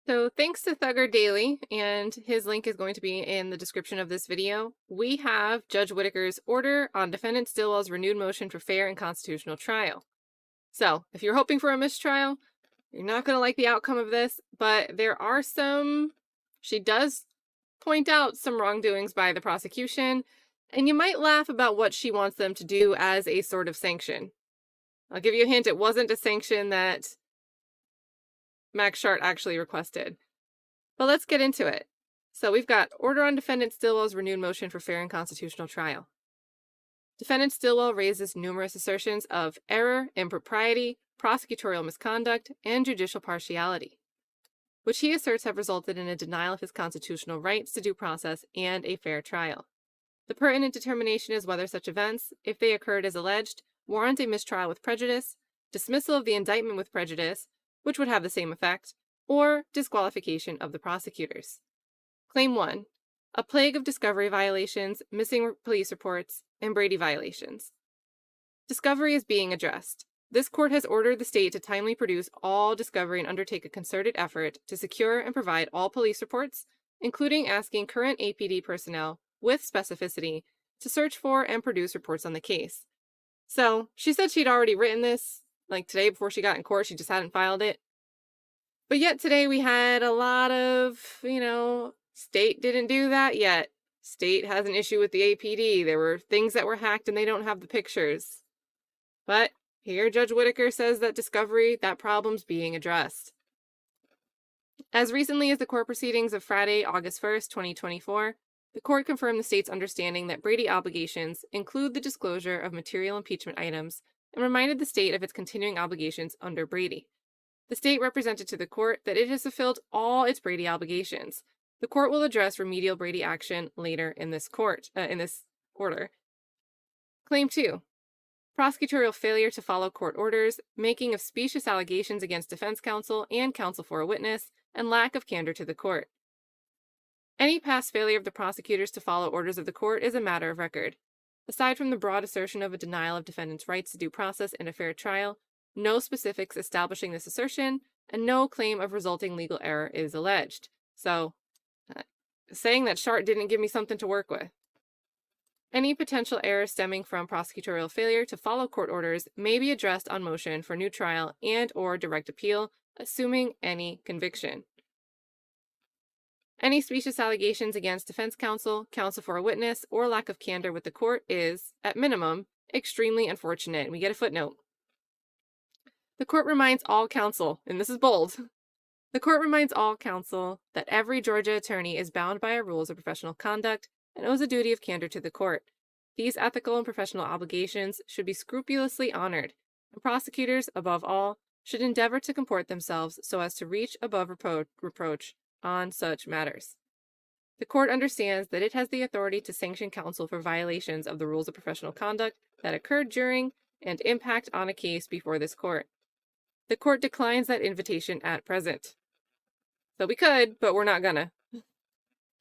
So thanks to ThuggerDaily, and his link is going to be in the description of this video, we have Judge Whitaker's order on Defendant Stillwell's renewed motion for fair and constitutional trial. So if you're hoping for a mistrial, you're not going to like the outcome of this, but there are she does point out some wrongdoings by the prosecution, and you might laugh about what she wants them to do as a sort of sanction. I'll give you a hint, it wasn't a sanction that Max Schardt actually requested. But let's get into it. So we've got order on Defendant Stillwell's renewed motion for fair and constitutional trial. Defendant Stillwell raises numerous assertions of error, impropriety, prosecutorial misconduct, and judicial partiality, which he asserts have resulted in a denial of his constitutional rights to due process and a fair trial. The pertinent determination is whether such events, if they occurred as alleged, warrant a mistrial with prejudice, dismissal of the indictment with prejudice, which would have the same effect, or disqualification of the prosecutors. Claim 1. A plague of discovery violations, missing police reports, and Brady violations. Discovery is being addressed. This court has ordered the state to timely produce all discovery and undertake a concerted effort to secure and provide all police reports, including asking current APD personnel, with specificity, to search for and produce reports on the case. So, she said she'd already written this, like today before she got in court, she just hadn't filed it. But yet today we had a lot of, state didn't do that yet. State has an issue with the APD. There were things that were hacked and they don't have the pictures. But here Judge Whitaker says that discovery, that problem's being addressed. As recently as the court proceedings of Friday, August 1st, 2024, the court confirmed the state's understanding that Brady obligations include the disclosure of material impeachment items and reminded the state of its continuing obligations under Brady. The state represented to the court that it has fulfilled all its Brady obligations. The court will address remedial Brady action later in this order. Claim 2. Prosecutorial failure to follow court orders, making of specious allegations against defense counsel and counsel for a witness, and lack of candor to the court. Any past failure of the prosecutors to follow orders of the court is a matter of record. Aside from the broad assertion of a denial of defendants' rights to due process and a fair trial, no specifics establishing this assertion, and no claim of resulting legal error is alleged. So, saying that Schardt didn't give me something to work with. Any potential error stemming from prosecutorial failure to follow court orders may be addressed on motion for new trial and/or direct appeal, assuming any conviction. Any specious allegations against defense counsel, counsel for a witness, or lack of candor with the court is, at minimum, extremely unfortunate, and we get a footnote. The court reminds all counsel, and this is bold, the court reminds all counsel that every Georgia attorney is bound by our rules of professional conduct and owes a duty of candor to the court. These ethical and professional obligations should be scrupulously honored, and prosecutors, above all, should endeavor to comport themselves so as to reach above reproach on such matters. The court understands that it has the authority to sanction counsel for violations of the rules of professional conduct that occurred during and impact on a case before this court. The court declines that invitation at present. So we could, but we're not gonna.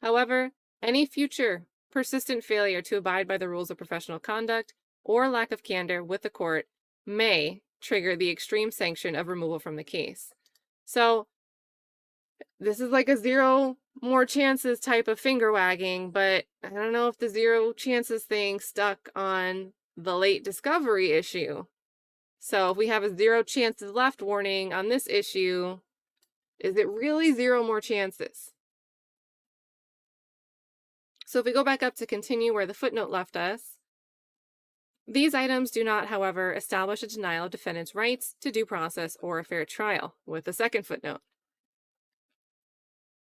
However, any future persistent failure to abide by the rules of professional conduct or lack of candor with the court may trigger the extreme sanction of removal from the case. So this is like a zero more chances type of finger wagging, but I don't know if the zero chances thing stuck on the late discovery issue. So if we have a 0 chances left warning on this issue, is it really 0 more chances? So if we go back up to continue where the footnote left us, these items do not, however, establish a denial of defendant's rights to due process or a fair trial, with a second footnote.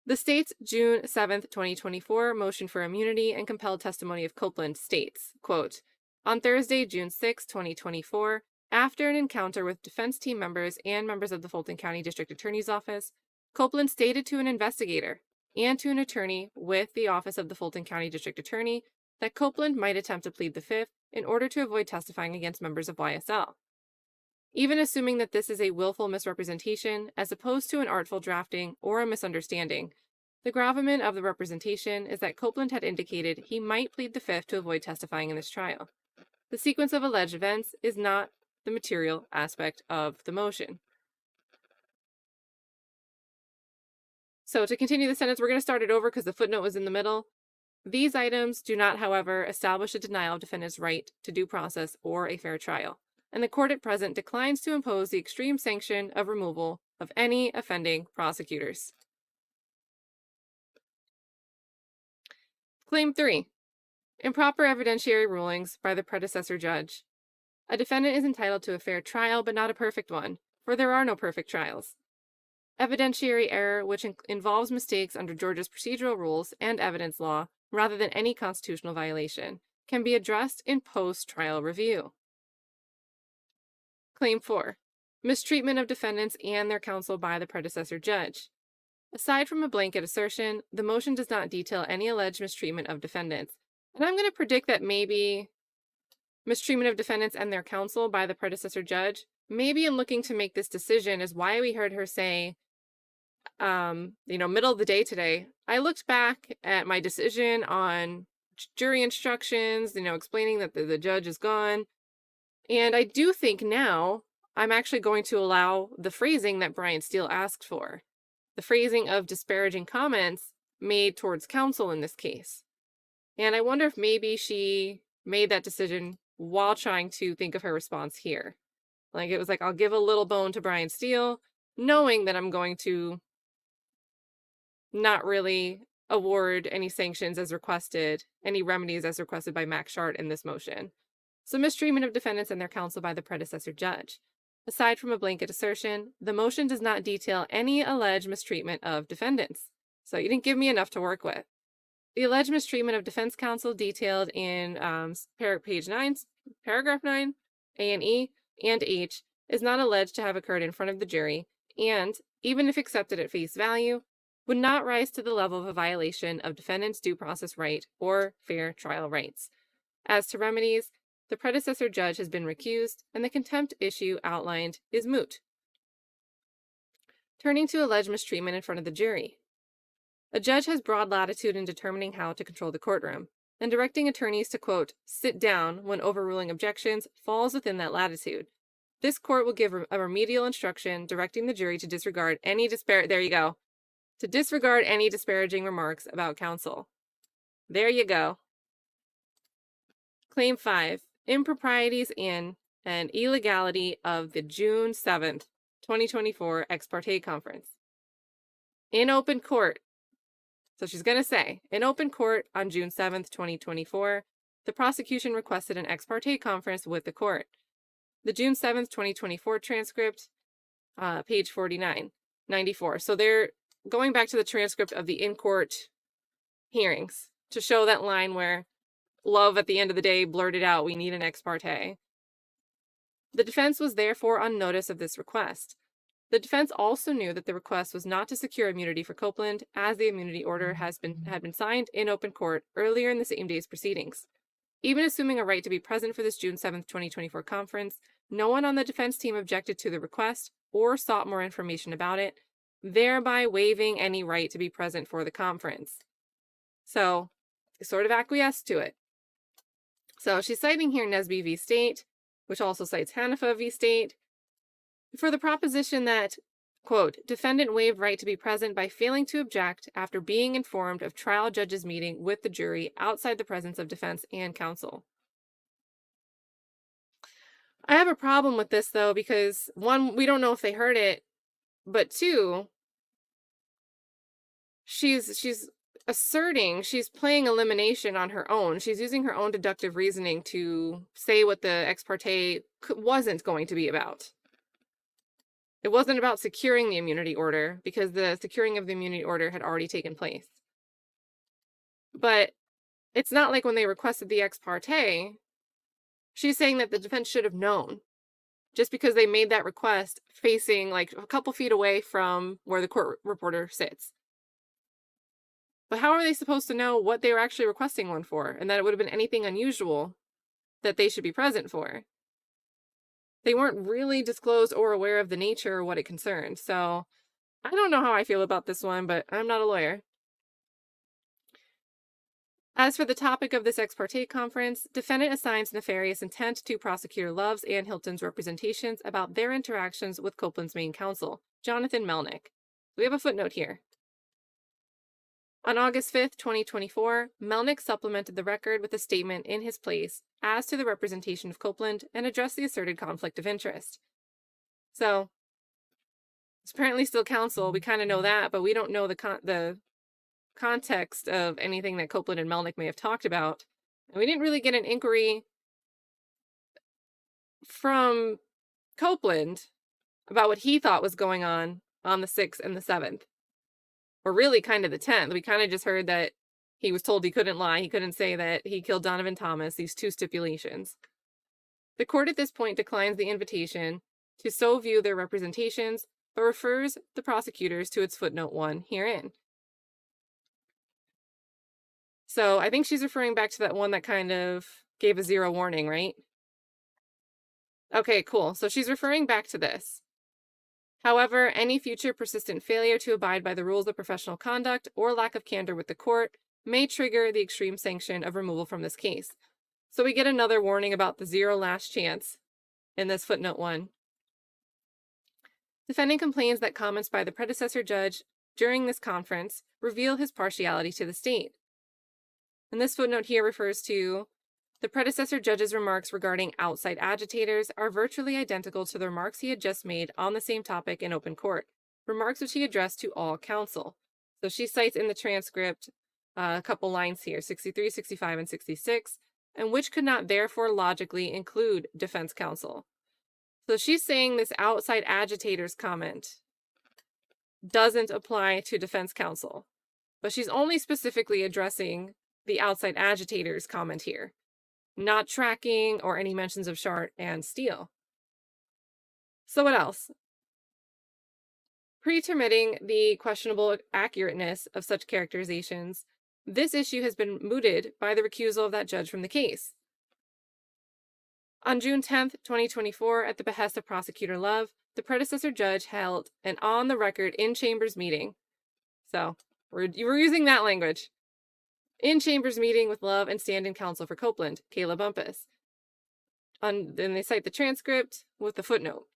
The state's June 7th, 2024 motion for immunity and compelled testimony of Copeland states, quote, on Thursday, June 6, 2024, after an encounter with defense team members and members of the Fulton County District Attorney's Office, Copeland stated to an investigator and to an attorney with the Office of the Fulton County District Attorney that Copeland might attempt to plead the Fifth in order to avoid testifying against members of YSL. Even assuming that this is a willful misrepresentation as opposed to an artful drafting or a misunderstanding, the gravamen of the representation is that Copeland had indicated he might plead the Fifth to avoid testifying in this trial. The sequence of alleged events is not the material aspect of the motion. So to continue the sentence, we're going to start it over because the footnote was in the middle. These items do not, however, establish a denial of defendant's right to due process or a fair trial, and the court at present declines to impose the extreme sanction of removal of any offending prosecutors. Claim 3. Improper evidentiary rulings by the predecessor judge. A defendant is entitled to a fair trial, but not a perfect one, for there are no perfect trials. Evidentiary error, which involves mistakes under Georgia's procedural rules and evidence law, rather than any constitutional violation, can be addressed in post-trial review. Claim 4. Mistreatment of defendants and their counsel by the predecessor judge. Aside from a blanket assertion, the motion does not detail any alleged mistreatment of defendants. And I'm going to predict that maybe mistreatment of defendants and their counsel by the predecessor judge, maybe in looking to make this decision, is why we heard her say, middle of the day today, I looked back at my decision on jury instructions, explaining that the judge is gone. And I do think now I'm actually going to allow the phrasing that Brian Steele asked for, the phrasing of disparaging comments made towards counsel in this case. And I wonder if maybe she made that decision while trying to think of her response here. Like, it was like, I'll give a little bone to Brian Steele, knowing that I'm going to not really award any sanctions as requested, any remedies as requested by Max Schardt in this motion. So mistreatment of defendants and their counsel by the predecessor judge. Aside from a blanket assertion, the motion does not detail any alleged mistreatment of defendants. So you didn't give me enough to work with. The alleged mistreatment of defense counsel detailed in page 9, paragraph 9, A and E, and H is not alleged to have occurred in front of the jury, and, even if accepted at face value, would not rise to the level of a violation of defendant's due process right or fair trial rights. As to remedies, the predecessor judge has been recused, and the contempt issue outlined is moot. Turning to alleged mistreatment in front of the jury. A judge has broad latitude in determining how to control the courtroom, and directing attorneys to, quote, sit down when overruling objections falls within that latitude. This court will give a remedial instruction directing the jury to disregard any disparaging remarks about counsel. There you go. Claim 5. Improprieties in and illegality of the June 7th, 2024 ex parte conference. In open court. So she's going to say, in open court on June 7th, 2024, the prosecution requested an ex parte conference with the court. The June 7th, 2024 transcript, page 94. So they're going back to the transcript of the in-court hearings to show that line where Love at the end of the day blurted out, we need an ex parte. The defense was therefore on notice of this request. The defense also knew that the request was not to secure immunity for Copeland, as the immunity order had been signed in open court earlier in the same day's proceedings. Even assuming a right to be present for this June 7th, 2024 conference, no one on the defense team objected to the request or sought more information about it, thereby waiving any right to be present for the conference. So, they sort of acquiesced to it. So she's citing here Nesby v. State, which also cites Hanifa v. State, for the proposition that, quote, defendant waived right to be present by failing to object after being informed of trial judge's meeting with the jury outside the presence of defense and counsel. I have a problem with this, though, because, one, we don't know if they heard it, but two, she's asserting, she's playing elimination on her own. She's using her own deductive reasoning to say what the ex parte wasn't going to be about. It wasn't about securing the immunity order, because the securing of the immunity order had already taken place. But it's not like when they requested the ex parte, she's saying that the defense should have known, just because they made that request facing like a couple feet away from where the court reporter sits. But how are they supposed to know what they were actually requesting one for, and that it would have been anything unusual that they should be present for? They weren't really disclosed or aware of the nature or what it concerned. So I don't know how I feel about this one, but I'm not a lawyer. As for the topic of this ex parte conference, defendant assigns nefarious intent to Prosecutor Love's and Hylton's representations about their interactions with Copeland's main counsel, Jonathan Melnick. We have a footnote here. On August 5th, 2024, Melnick supplemented the record with a statement in his place as to the representation of Copeland and addressed the asserted conflict of interest. So, it's apparently still counsel. We kind of know that, but we don't know the context of anything that Copeland and Melnick may have talked about. And we didn't really get an inquiry from Copeland about what he thought was going on the 6th and the 7th. Or really kind of the 10th. We kind of just heard that he was told he couldn't lie. He couldn't say that he killed Donovan Thomas, these two stipulations. The court at this point declines the invitation to so view their representations, but refers the prosecutors to its footnote 1 herein. So I think she's referring back to that one that kind of gave a 0 warning, right? Okay, cool. So she's referring back to this. However, any future persistent failure to abide by the rules of professional conduct or lack of candor with the court may trigger the extreme sanction of removal from this case. So we get another warning about the 0 last chance in this footnote 1. Defendant complains that comments by the predecessor judge during this conference reveal his partiality to the state. And this footnote here refers to the predecessor judge's remarks regarding outside agitators are virtually identical to the remarks he had just made on the same topic in open court, remarks which he addressed to all counsel. So she cites in the transcript a couple lines here, 63, 65, and 66, and which could not therefore logically include defense counsel. So she's saying this outside agitators comment doesn't apply to defense counsel, but she's only specifically addressing the outside agitators comment here, not tracking or any mentions of Schardt and Steele. So what else? Pretermitting the questionable accurateness of such characterizations, this issue has been mooted by the recusal of that judge from the case. On June 10th, 2024, at the behest of Prosecutor Love, the predecessor judge held an on-the-record in-chambers meeting. So, we're using that language. In-chambers meeting with Love and stand-in counsel for Copeland, Kayla Bumpus. Then they cite the transcript with the footnote.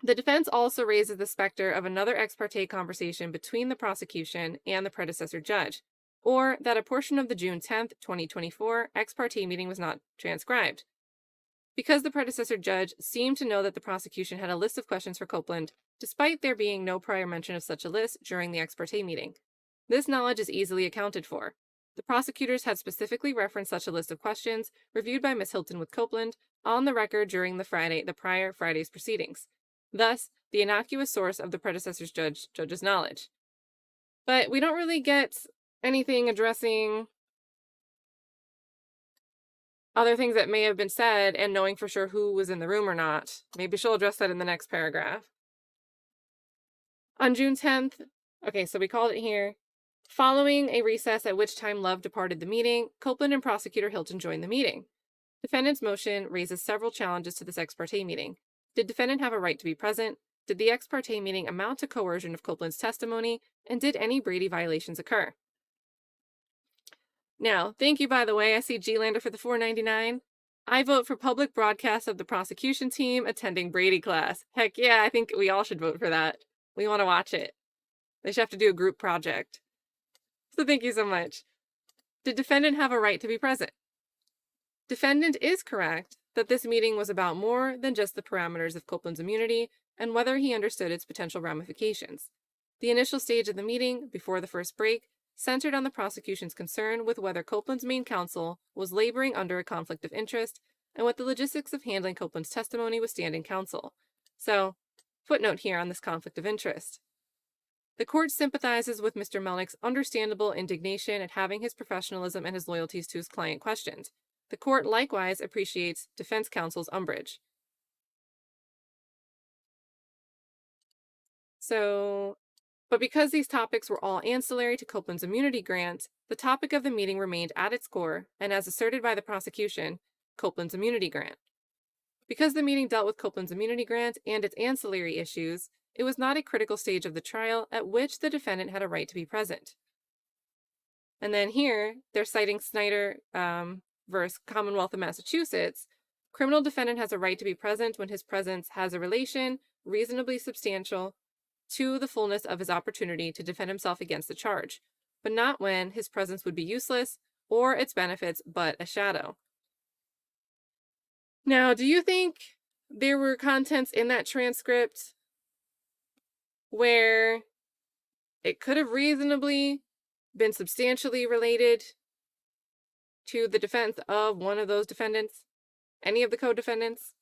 The defense also raises the specter of another ex parte conversation between the prosecution and the predecessor judge, or that a portion of the June 10th, 2024 ex parte meeting was not transcribed. Because the predecessor judge seemed to know that the prosecution had a list of questions for Copeland, despite there being no prior mention of such a list during the ex parte meeting. This knowledge is easily accounted for. The prosecutors had specifically referenced such a list of questions reviewed by Ms. Hylton with Copeland on the record during the prior Friday's proceedings. Thus, the innocuous source of the predecessor's judge's knowledge. But we don't really get anything addressing other things that may have been said and knowing for sure who was in the room or not. Maybe she'll address that in the next paragraph. On June 10th, okay, so we called it here. Following a recess at which time Love departed the meeting, Copeland and Prosecutor Hylton joined the meeting. Defendant's motion raises several challenges to this ex parte meeting. Did defendant have a right to be present? Did the ex parte meeting amount to coercion of Copeland's testimony? And did any Brady violations occur? Now, thank you, by the way. I see G-Lander for the $4.99. I vote for public broadcast of the prosecution team attending Brady class. Heck yeah, I think we all should vote for that. We want to watch it. They should have to do a group project. So thank you so much. Did defendant have a right to be present? Defendant is correct that this meeting was about more than just the parameters of Copeland's immunity and whether he understood its potential ramifications. The initial stage of the meeting, before the first break, centered on the prosecution's concern with whether Copeland's main counsel was laboring under a conflict of interest and what the logistics of handling Copeland's testimony with standing counsel. So, footnote here on this conflict of interest. The court sympathizes with Mr. Melnick's understandable indignation at having his professionalism and his loyalties to his client questioned. The court likewise appreciates defense counsel's umbrage. But because these topics were all ancillary to Copeland's immunity grant, the topic of the meeting remained at its core, and as asserted by the prosecution, Copeland's immunity grant. Because the meeting dealt with Copeland's immunity grant and its ancillary issues, it was not a critical stage of the trial at which the defendant had a right to be present. And then here, they're citing Snyder versus Commonwealth of Massachusetts. Criminal defendant has a right to be present when his presence has a relation reasonably substantial to the fullness of his opportunity to defend himself against the charge, but not when his presence would be useless or its benefits but a shadow. Now, do you think there were contents in that transcript where it could have reasonably been substantially related to the defense of one of those defendants, any of the co-defendants,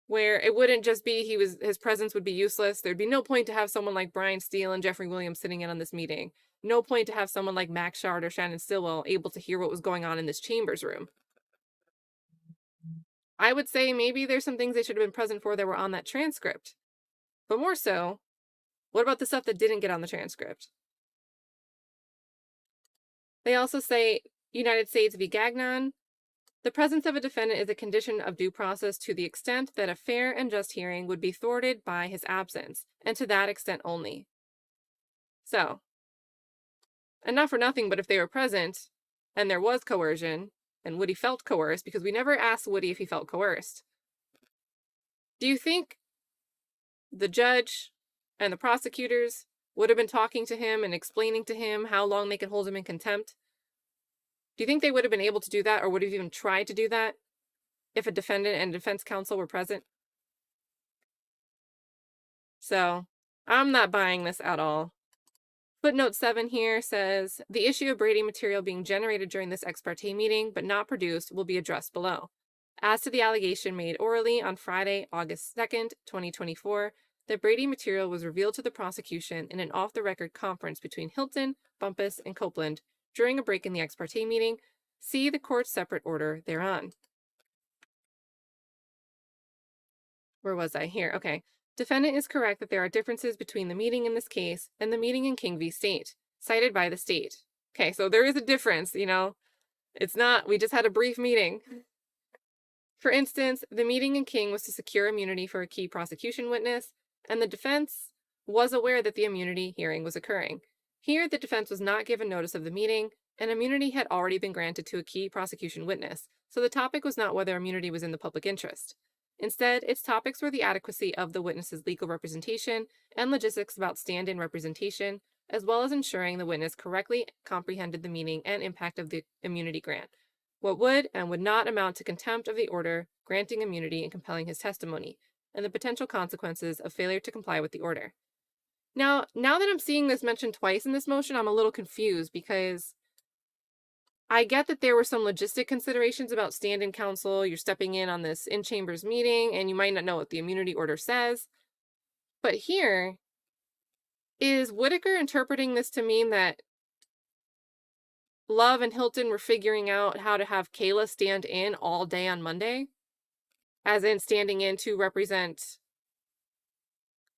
where it wouldn't just be his presence would be useless? There'd be no point to have someone like Brian Steele and Jeffrey Williams sitting in on this meeting. No point to have someone like Max Schardt or Shannon Stillwell able to hear what was going on in this chambers room. I would say maybe there's some things they should have been present for that were on that transcript. But more so, what about the stuff that didn't get on the transcript? They also say, United States v. Gagnon, the presence of a defendant is a condition of due process to the extent that a fair and just hearing would be thwarted by his absence, and to that extent only. So, and not for nothing, but if they were present, and there was coercion, and Woody felt coerced, because we never asked Woody if he felt coerced, do you think the judge and the prosecutors would have been talking to him and explaining to him how long they could hold him in contempt? Do you think they would have been able to do that, or would have even tried to do that if a defendant and defense counsel were present? So, I'm not buying this at all. Footnote 7 here says, the issue of Brady material being generated during this ex parte meeting but not produced will be addressed below. As to the allegation made orally on Friday, August 2nd, 2024, that Brady material was revealed to the prosecution in an off-the-record conference between Hylton, Bumpus, and Copeland during a break in the ex parte meeting, see the court's separate order thereon. Where was I? Here. Okay. Defendant is correct that there are differences between the meeting in this case and the meeting in King v. State, cited by the state. Okay, so there is a difference, It's not, we just had a brief meeting. For instance, the meeting in King was to secure immunity for a key prosecution witness, and the defense was aware that the immunity hearing was occurring. Here, the defense was not given notice of the meeting, and immunity had already been granted to a key prosecution witness, so the topic was not whether immunity was in the public interest. Instead, its topics were the adequacy of the witness's legal representation and logistics about stand-in representation, as well as ensuring the witness correctly comprehended the meaning and impact of the immunity grant, what would and would not amount to contempt of the order granting immunity and compelling his testimony, and the potential consequences of failure to comply with the order. Now that I'm seeing this mentioned twice in this motion, I'm a little confused because I get that there were some logistic considerations about stand-in counsel. You're stepping in on this in-chambers meeting, and you might not know what the immunity order says. But here, is Whitaker interpreting this to mean that Love and Hylton were figuring out how to have Kayla stand in all day on Monday? As in standing in to represent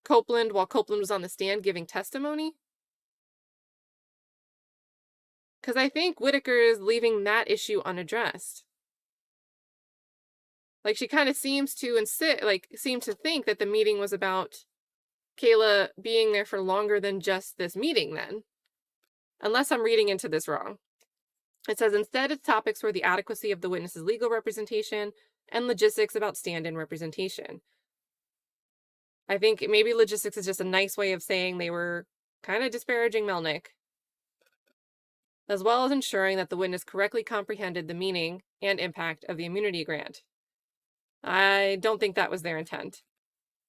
Copeland while Copeland was on the stand giving testimony? Because I think Whitaker is leaving that issue unaddressed. Like, she kind of seems to think that the meeting was about Kayla being there for longer than just this meeting then. Unless I'm reading into this wrong. It says, instead, its topics were the adequacy of the witness's legal representation and logistics about stand-in representation. I think maybe logistics is just a nice way of saying they were kind of disparaging Melnick, as well as ensuring that the witness correctly comprehended the meaning and impact of the immunity grant. I don't think that was their intent.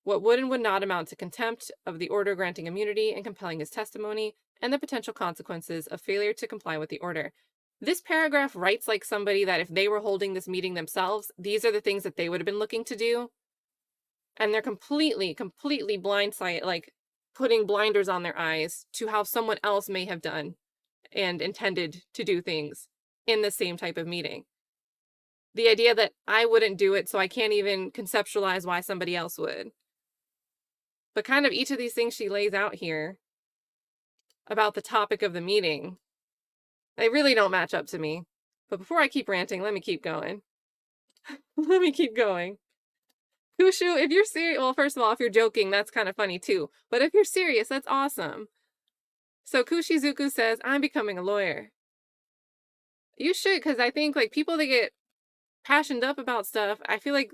What would and would not amount to contempt of the order granting immunity and compelling his testimony, and the potential consequences of failure to comply with the order. This paragraph writes like somebody that if they were holding this meeting themselves, these are the things that they would have been looking to do. And they're completely blindsided, like putting blinders on their eyes to how someone else may have done and intended to do things in the same type of meeting. The idea that I wouldn't do it, so I can't even conceptualize why somebody else would. But kind of each of these things she lays out here about the topic of the meeting, they really don't match up to me. But before I keep ranting, let me keep going. Let me keep going. Kushu, if you're serious, well, first of all, if you're joking, that's kind of funny too. But if you're serious, that's awesome. So Kushizuku says, I'm becoming a lawyer. You should, because I think like people that get passioned up about stuff, I feel like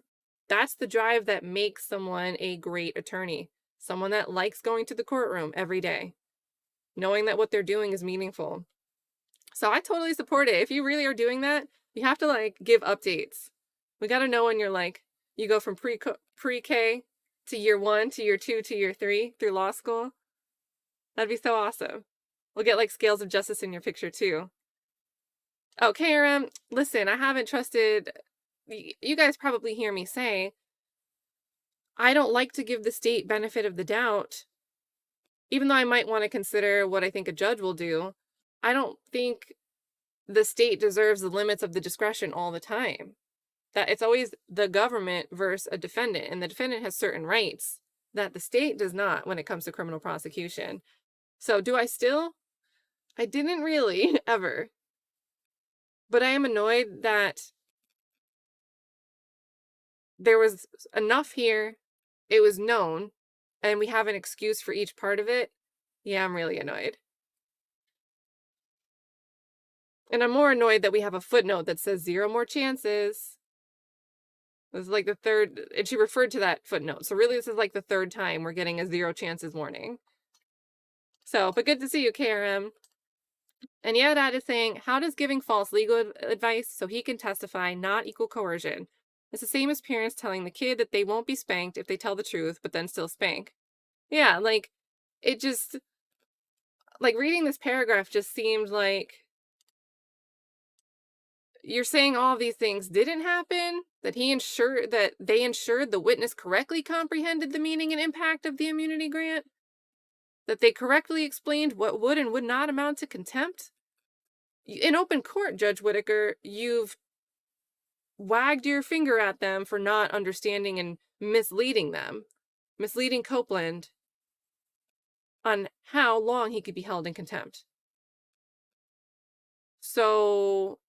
that's the drive that makes someone a great attorney. Someone that likes going to the courtroom every day. knowing that what they're doing is meaningful. So I totally support it. If you really are doing that, you have to like give updates. We got to know when you're like, you go from pre-K to year 1 to year 2 to year 3 through law school. That'd be so awesome. We'll get like scales of justice in your picture too. Oh, KRM, listen, I haven't trusted, you guys probably hear me say, I don't like to give the state benefit of the doubt, even though I might want to consider what I think a judge will do. I don't think the state deserves the limits of the discretion all the time. That it's always the government versus a defendant, and the defendant has certain rights that the state does not when it comes to criminal prosecution. So do I still? I didn't really, ever. But I am annoyed that there was enough here, it was known, and we have an excuse for each part of it. Yeah, I'm really annoyed. And I'm more annoyed that we have a footnote that says 0 more chances. This is like the third, and she referred to that footnote. So really this is like the third time we're getting a 0 chances warning. So, but good to see you, KRM. And yeah, that is saying, how does giving false legal advice so he can testify not equal coercion? It's the same as parents telling the kid that they won't be spanked if they tell the truth, but then still spank. Yeah, like, it just, like, reading this paragraph just seemed like you're saying all these things didn't happen, that they ensured the witness correctly comprehended the meaning and impact of the immunity grant, that they correctly explained what would and would not amount to contempt. In open court, Judge Whitaker, you've wagged your finger at them for not understanding and misleading them, misleading Copeland on how long he could be held in contempt. So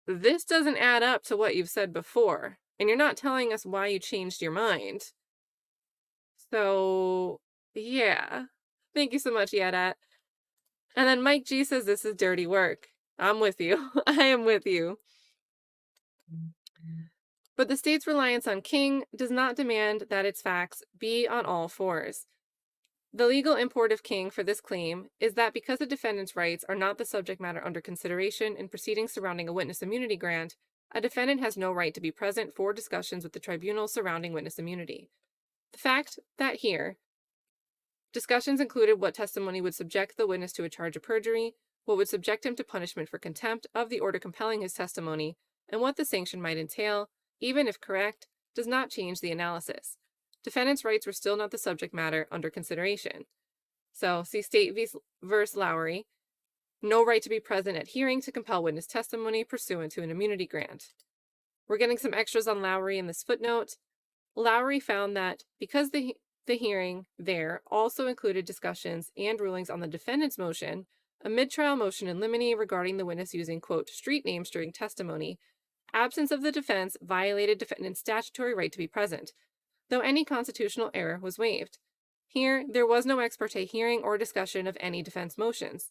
this doesn't add up to what you've said before, and you're not telling us why you changed your mind. So yeah, thank you so much, Yadat. And then Mike G says this is dirty work. I'm with you. I am with you. But the state's reliance on King does not demand that its facts be on all fours. The legal import of King for this claim is that because the defendant's rights are not the subject matter under consideration in proceedings surrounding a witness immunity grant, a defendant has no right to be present for discussions with the tribunal surrounding witness immunity. The fact that here, discussions included what testimony would subject the witness to a charge of perjury, what would subject him to punishment for contempt of the order compelling his testimony, and what the sanction might entail, even if correct, does not change the analysis. Defendant's rights were still not the subject matter under consideration. So, see State v. Lowry, no right to be present at hearing to compel witness testimony pursuant to an immunity grant. We're getting some extras on Lowry in this footnote. Lowry found that because the hearing there also included discussions and rulings on the defendant's motion, a mid-trial motion in limine regarding the witness using, quote, street names during testimony, absence of the defense violated defendant's statutory right to be present, though any constitutional error was waived. Here, there was no ex parte hearing or discussion of any defense motions.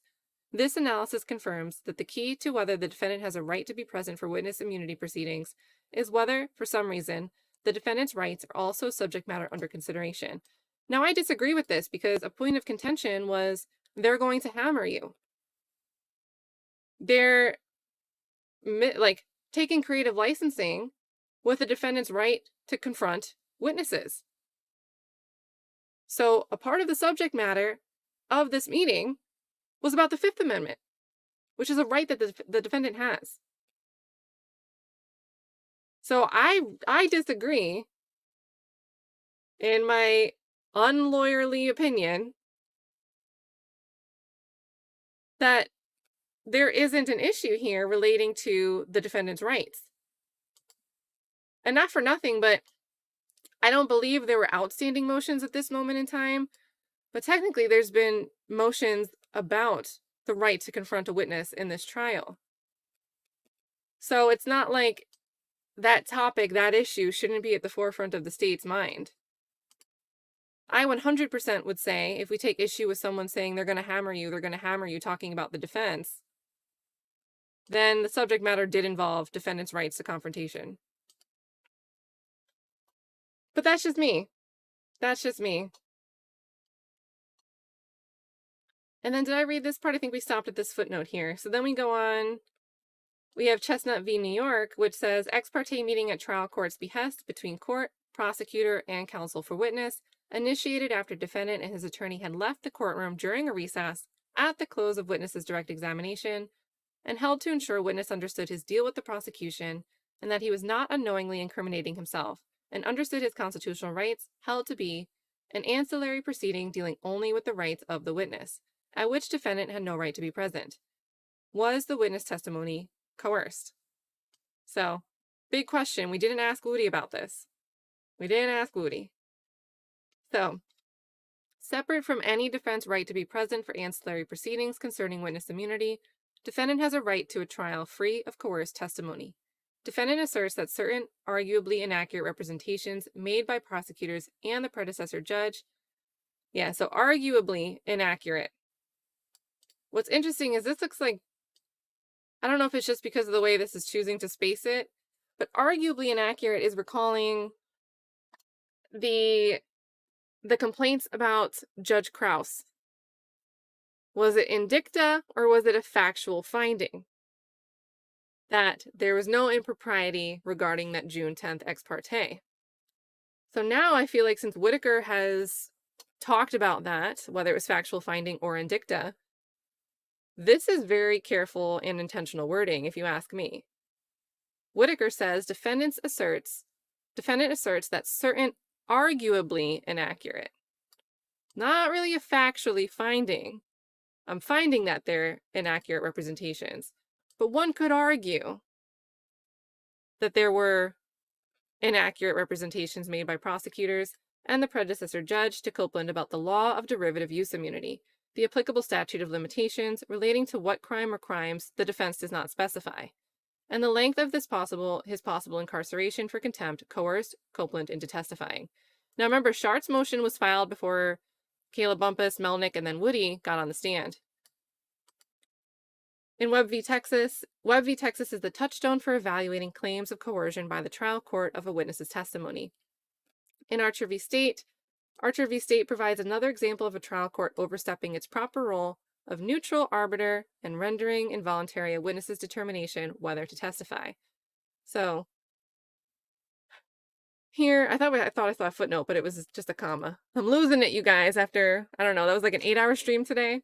This analysis confirms that the key to whether the defendant has a right to be present for witness immunity proceedings is whether, for some reason, the defendant's rights are also subject matter under consideration. Now, I disagree with this because a point of contention was they're going to hammer you. They're like taking creative licensing with the defendant's right to confront witnesses. So a part of the subject matter of this meeting was about the Fifth Amendment, which is a right that the defendant has. So I disagree, in my unlawyerly opinion, that there isn't an issue here relating to the defendant's rights. And not for nothing, but I don't believe there were outstanding motions at this moment in time, but technically there's been motions about the right to confront a witness in this trial. So it's not like that topic, that issue, shouldn't be at the forefront of the state's mind. I 100% would say, if we take issue with someone saying they're going to hammer you talking about the defense, then the subject matter did involve defendant's rights to confrontation. But that's just me. That's just me. And then did I read this part? I think we stopped at this footnote here. So then we go on. We have Chestnut v. New York, which says ex parte meeting at trial court's behest between court, prosecutor, and counsel for witness, initiated after defendant and his attorney had left the courtroom during a recess at the close of witness's direct examination, and held to ensure witness understood his deal with the prosecution and that he was not unknowingly incriminating himself, and understood his constitutional rights, held to be an ancillary proceeding dealing only with the rights of the witness, at which defendant had no right to be present. Was the witness testimony coerced? So, big question. We didn't ask Woody about this. So, separate from any defense right to be present for ancillary proceedings concerning witness immunity, defendant has a right to a trial free of coerced testimony. Defendant asserts that certain arguably inaccurate representations made by prosecutors and the predecessor judge, so arguably inaccurate. What's interesting is this looks like, I don't know if it's just because of the way this is choosing to space it, but arguably inaccurate is recalling the complaints about Judge Krause. Was it in dicta or was it a factual finding that there was no impropriety regarding that June 10th ex parte? So now I feel like since Whitaker has talked about that, whether it was factual finding or in dicta, this is very careful and intentional wording, if you ask me. Whitaker says defendant asserts that certain arguably inaccurate, not really a factually finding. I'm finding that they're inaccurate representations, but one could argue that there were inaccurate representations made by prosecutors and the predecessor judge to Copeland about the law of derivative use immunity, the applicable statute of limitations relating to what crime or crimes the defense does not specify, and the length of his possible incarceration for contempt coerced Copeland into testifying. Now remember, Schardt's motion was filed before Caleb Bumpus, Melnick, and then Woody got on the stand. In Webb v. Texas is the touchstone for evaluating claims of coercion by the trial court of a witness's testimony. In Archer v. State provides another example of a trial court overstepping its proper role of neutral arbiter and rendering involuntary a witness's determination whether to testify. So, here, I thought I saw a footnote, but it was just a comma. I'm losing it, you guys, after, I don't know, that was like an 8-hour stream today.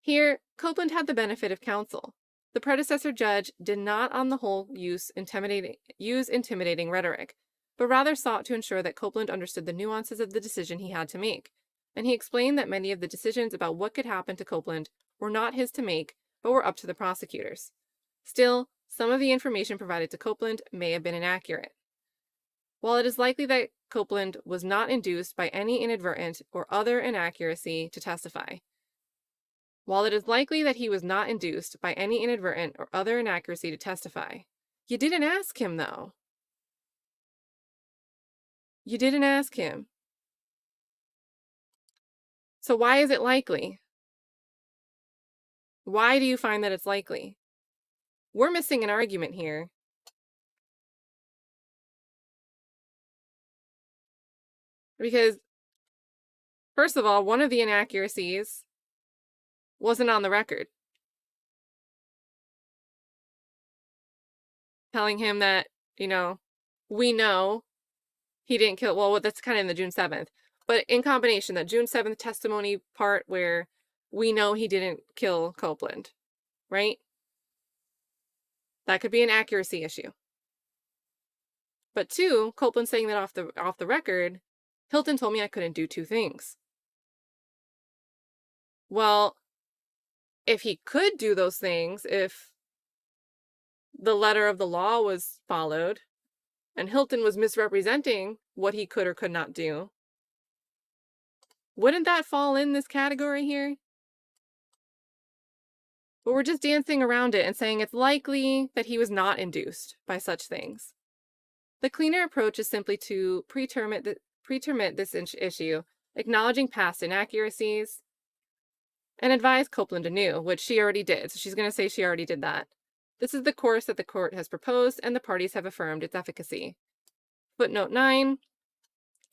Here, Copeland had the benefit of counsel. The predecessor judge did not, on the whole, use intimidating rhetoric, but rather sought to ensure that Copeland understood the nuances of the decision he had to make, and he explained that many of the decisions about what could happen to Copeland were not his to make, but were up to the prosecutors. Still, some of the information provided to Copeland may have been inaccurate. While it is likely that Copeland was not induced by any inadvertent or other inaccuracy to testify, you didn't ask him, though. You didn't ask him. So why is it likely? Why do you find that it's likely? We're missing an argument here. Because, first of all, one of the inaccuracies wasn't on the record. Telling him that, we know he didn't kill, well, that's kind of in the June 7th. But in combination, that June 7th testimony part where we know he didn't kill Copeland, right? That could be an accuracy issue. But two, Copeland saying that off the record, Hylton told me I couldn't do two things. Well, if he could do those things, if the letter of the law was followed, and Hylton was misrepresenting what he could or could not do, wouldn't that fall in this category here? But we're just dancing around it and saying it's likely that he was not induced by such things. The cleaner approach is simply to pretermit this issue, acknowledging past inaccuracies, and advise Copeland anew, which she already did. So she's going to say she already did that. This is the course that the court has proposed, and the parties have affirmed its efficacy. Footnote 9.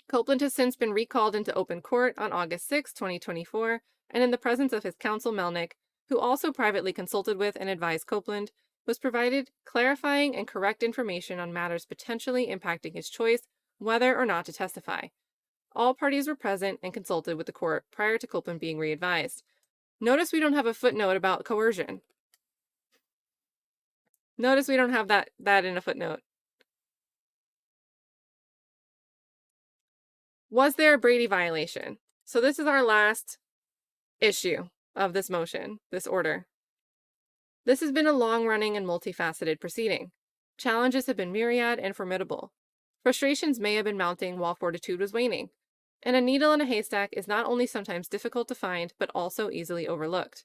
Copeland has since been recalled into open court on August 6, 2024, and in the presence of his counsel Melnick, who also privately consulted with and advised Copeland, was provided clarifying and correct information on matters potentially impacting his choice whether or not to testify. All parties were present and consulted with the court prior to Copeland being re-advised. Notice we don't have a footnote about coercion. Notice we don't have that in a footnote. Was there a Brady violation? So this is our last issue of this motion, this order. This has been a long-running and multifaceted proceeding. Challenges have been myriad and formidable. Frustrations may have been mounting while fortitude was waning. And a needle in a haystack is not only sometimes difficult to find, but also easily overlooked.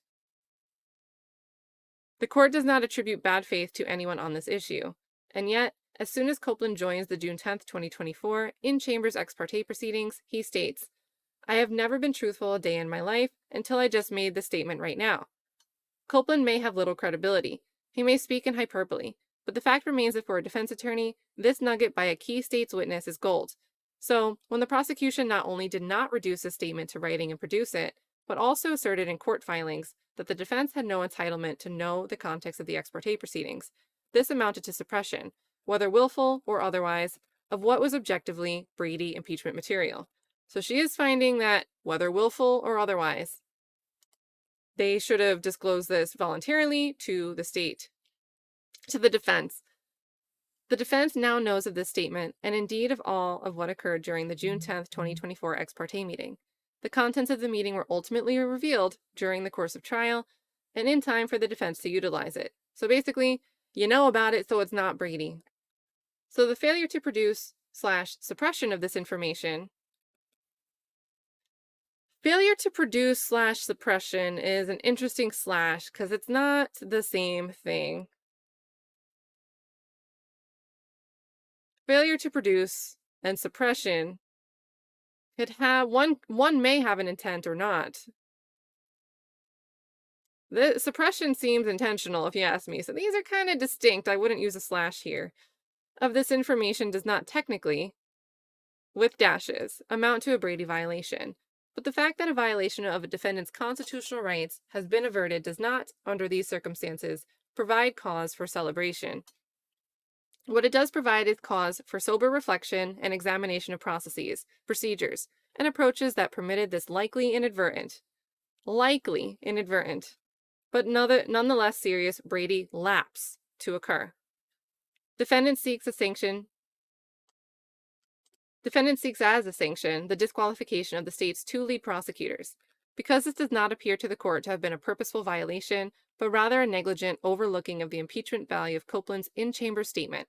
The court does not attribute bad faith to anyone on this issue, and yet, as soon as Copeland joins the June 10, 2024, in-chambers ex parte proceedings, he states, "I have never been truthful a day in my life until I just made this statement right now." Copeland may have little credibility. He may speak in hyperbole, but the fact remains that for a defense attorney, this nugget by a key state's witness is gold. So, when the prosecution not only did not reduce the statement to writing and produce it, but also asserted in court filings that the defense had no entitlement to know the context of the ex parte proceedings, this amounted to suppression, whether willful or otherwise, of what was objectively Brady impeachment material. So she is finding that, whether willful or otherwise, they should have disclosed this voluntarily to the state, to the defense. The defense now knows of this statement, and indeed of all of what occurred during the June 10, 2024 ex parte meeting. The contents of the meeting were ultimately revealed during the course of trial, and in time for the defense to utilize it. So basically, you know about it, so it's not Brady. So the failure to produce / suppression of this information. Failure to produce / suppression is an interesting slash because it's not the same thing. Failure to produce and suppression could have one may have an intent or not. The suppression seems intentional if you ask me, so these are kind of distinct. I wouldn't use a slash here. Of this information does not technically, with dashes, amount to a Brady violation. But the fact that a violation of a defendant's constitutional rights has been averted does not, under these circumstances, provide cause for celebration. What it does provide is cause for sober reflection and examination of processes, procedures, and approaches that permitted this likely inadvertent, but nonetheless serious Brady lapse to occur. Defendant seeks as a sanction the disqualification of the state's 2 lead prosecutors. Because this does not appear to the court to have been a purposeful violation, but rather a negligent overlooking of the impeachment value of Copeland's in-chamber statement,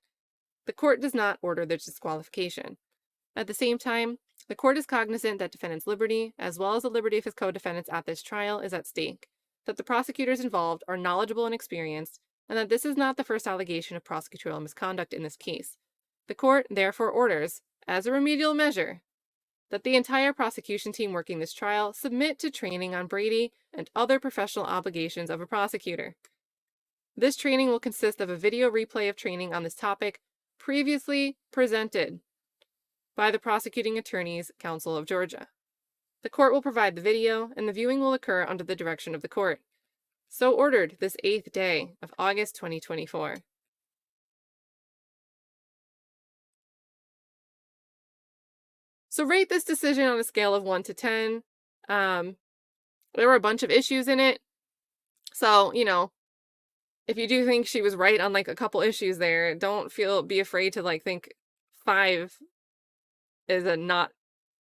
the court does not order their disqualification. At the same time, the court is cognizant that defendant's liberty, as well as the liberty of his co-defendants at this trial, is at stake, that the prosecutors involved are knowledgeable and experienced, and that this is not the first allegation of prosecutorial misconduct in this case. The court therefore orders, as a remedial measure, that the entire prosecution team working this trial submit to training on Brady and other professional obligations of a prosecutor. This training will consist of a video replay of training on this topic previously presented by the Prosecuting Attorneys Council of Georgia. The court will provide the video, and the viewing will occur under the direction of the court. So ordered this 8th day of August 2024. So rate this decision on a scale of 1 to 10. There were a bunch of issues in it. So, if you do think she was right on like a couple issues there, don't be afraid to like think 5 is a not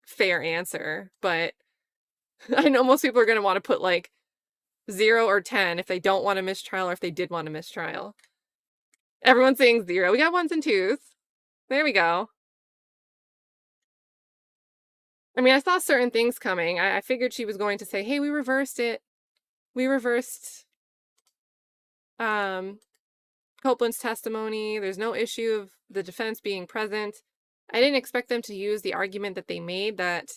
fair answer. But I know most people are going to want to put like 0 or 10 if they don't want a mistrial or if they did want a mistrial. Everyone's saying 0. We got 1s and 2s. There we go. I mean, I saw certain things coming. I figured she was going to say, hey, we reversed it. We reversed Copeland's testimony. There's no issue of the defense being present. I didn't expect them to use the argument that they made that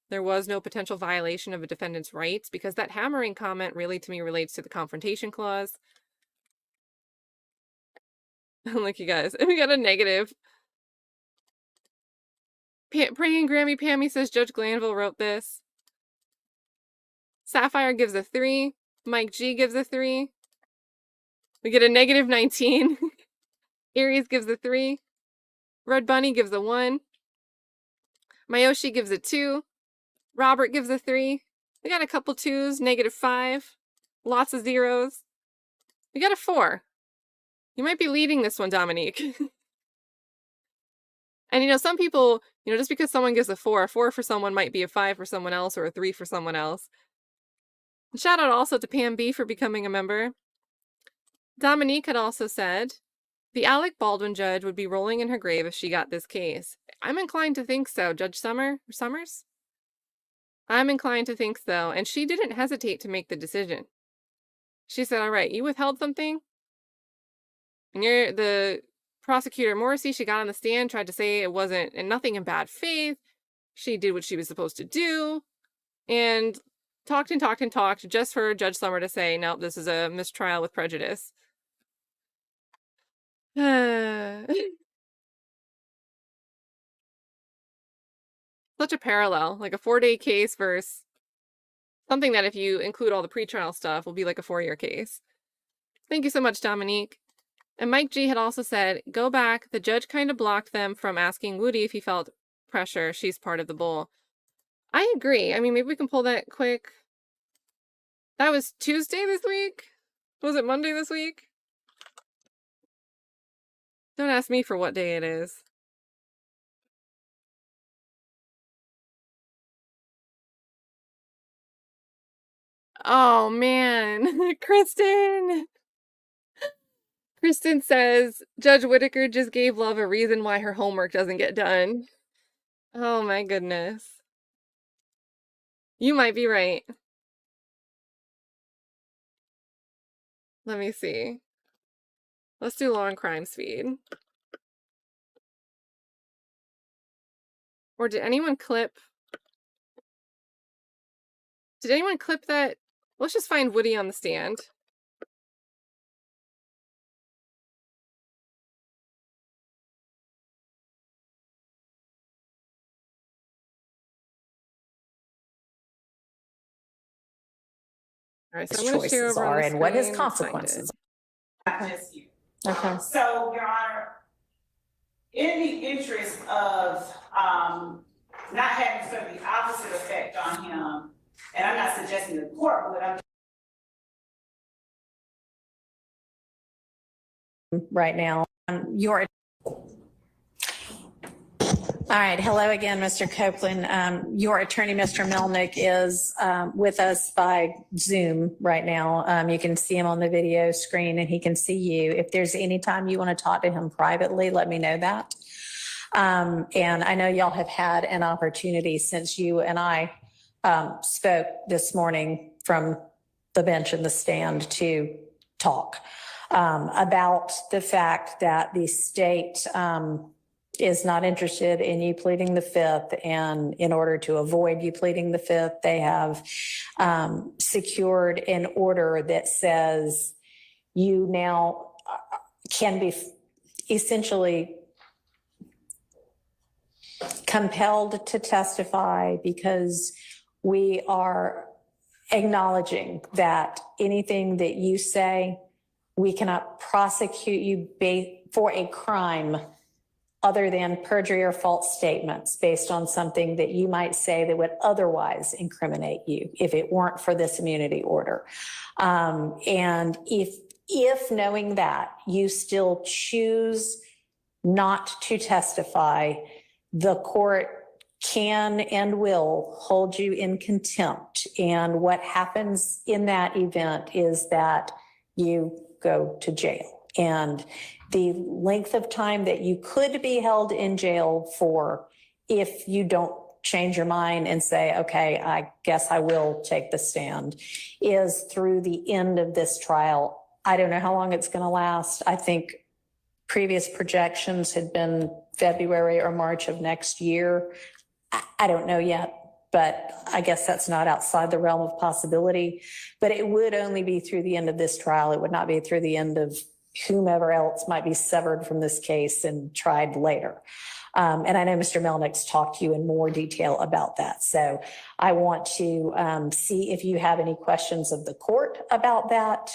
there was no potential violation of a defendant's rights, because that hammering comment really, to me, relates to the confrontation clause. Like, you guys, we got a negative. Praying Grammy Pammy says Judge Glanville wrote this. Sapphire gives a 3. Mike G gives a 3. We get a negative 19. Aries gives a 3. Red Bunny gives a 1. Mayoshi gives a 2. Robert gives a 3. We got a couple 2s, negative 5. Lots of 0s. We got a 4. You might be leading this one, Dominique. And, you know, some people, you know, just because someone gives a 4 for someone might be a 5 for someone else or a 3 for someone else. And shout out also to Pam B for becoming a member. Dominique had also said, the Alec Baldwin judge would be rolling in her grave if she got this case. I'm inclined to think so, Judge Summers? I'm inclined to think so, and she didn't hesitate to make the decision. She said, all right, you withheld something? And you're the prosecutor Morrissey, she got on the stand, tried to say it wasn't, and nothing in bad faith. She did what she was supposed to do, and talked and talked and talked just for Judge Summer to say, no, this is a mistrial with prejudice. Such a parallel, like a 4-day case versus something that if you include all the pretrial stuff will be like a 4-year case. Thank you so much, Dominique. And Mike G had also said, go back. The judge kind of blocked them from asking Woody if he felt pressure. She's part of the bowl. I agree. I mean, maybe we can pull that quick. That was Tuesday this week? Was it Monday this week? Don't ask me for what day it is. Oh, man. Kristen says, Judge Whitaker just gave Love a reason why her homework doesn't get done. Oh, my goodness. You might be right. Let me see. Let's do law and crime speed. Or did anyone clip? Did anyone clip that? Let's just find Woody on the stand. All right, so I'm going to share over on the screen. And what his consequences are. Not just you. Okay. So, Your Honor, in the interest of not having sort of the opposite effect on him, and I'm not suggesting the court, but I'm right now. All right. Hello again, Mr. Copeland. Your attorney, Mr. Melnick, is with us by Zoom right now. You can see him on the video screen and he can see you. If there's any time you want to talk to him privately, let me know that. And I know y'all have had an opportunity since you and I spoke this morning from the bench and the stand to talk about the fact that the state is not interested in you pleading the fifth, and in order to avoid you pleading the fifth, they have secured an order that says you now can be essentially compelled to testify because we are acknowledging that anything that you say, we cannot prosecute you for a crime other than perjury or false statements based on something that you might say that would otherwise incriminate you if it weren't for this immunity order. And if knowing that you still choose not to testify, the court can and will hold you in contempt. And what happens in that event is that you go to jail. And the length of time that you could be held in jail for, if you don't change your mind and say, okay, I guess I will take the stand, is through the end of this trial. I don't know how long it's going to last. I think previous projections had been February or March of next year. I don't know yet, but I guess that's not outside the realm of possibility. But it would only be through the end of this trial. It would not be through the end of whomever else might be severed from this case and tried later. And I know Mr. Melnick's talked to you in more detail about that. So I want to see if you have any questions of the court about that.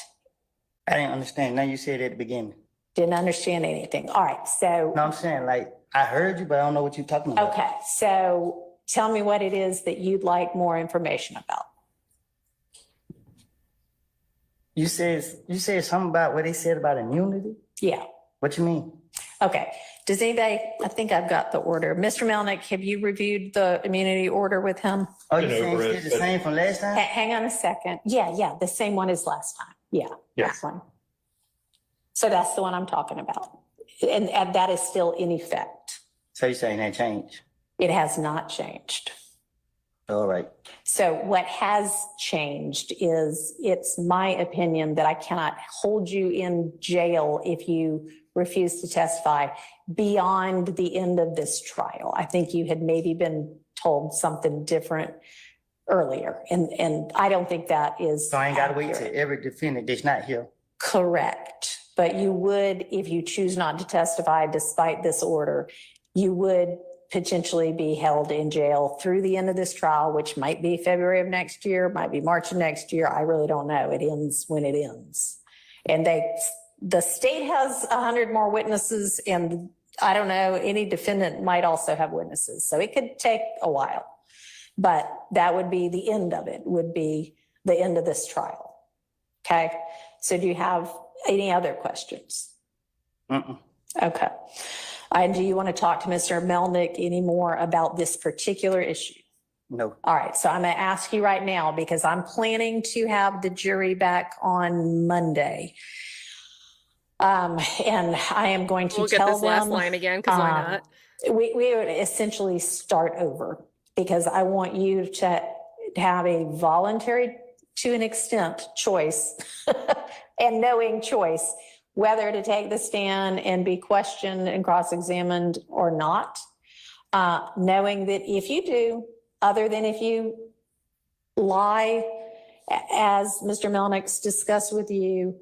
I didn't understand. Now you said at the beginning. Didn't understand anything. All right, so. No, I'm saying like, I heard you, but I don't know what you're talking about. Okay, so tell me what it is that you'd like more information about. You said something about what they said about immunity? Yeah, What you mean? okay. Does anybody, I think I've got the order. Mr. Melnick, have you reviewed the immunity order with him? Oh, you Been saying over it's it, the but- same from last time? Hang on a second. Yeah, the same one as last time. Yeah, Yes. that one. So that's the one I'm talking about. And that is still in effect. So you're saying that changed? It has not changed. All right. So what has changed is it's my opinion that I cannot hold you in jail if you refuse to testify beyond the end of this trial. I think you had maybe been told something different earlier, and I don't think that is So I ain't gotta wait till accurate. every defendant that's not here. Correct. But you would, if you choose not to testify despite this order, you would potentially be held in jail through the end of this trial, which might be February of next year, might be March of next year. I really don't know. It ends when it ends. And the state has 100 more witnesses, and I don't know, any defendant might also have witnesses. So it could take a while. But that would be the end of it, would be the end of this trial. Okay? So do you have any other questions? Mm-mm. Okay. And do you want to talk to Mr. Melnick any more about this particular issue? No. All right, so I'm going to ask you right now because I'm planning to have the jury back on Monday. And I am going to We'll get tell this last them, line again, because why not? we would essentially start over because I want you to have a voluntary, to an extent, choice and knowing choice whether to take the stand and be questioned and cross-examined or not. Knowing that if you do, other than if you lie, as Mr. Melnick's discussed with you,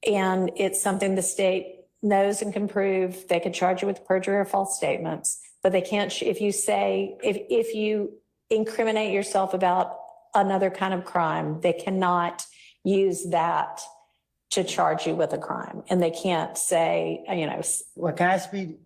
and it's something the state knows and can prove, they could charge you with perjury or false statements, but they can't, if you say, if you incriminate yourself about another kind of crime, they cannot use that to charge you with a crime. And they can't say, Well, can I speak?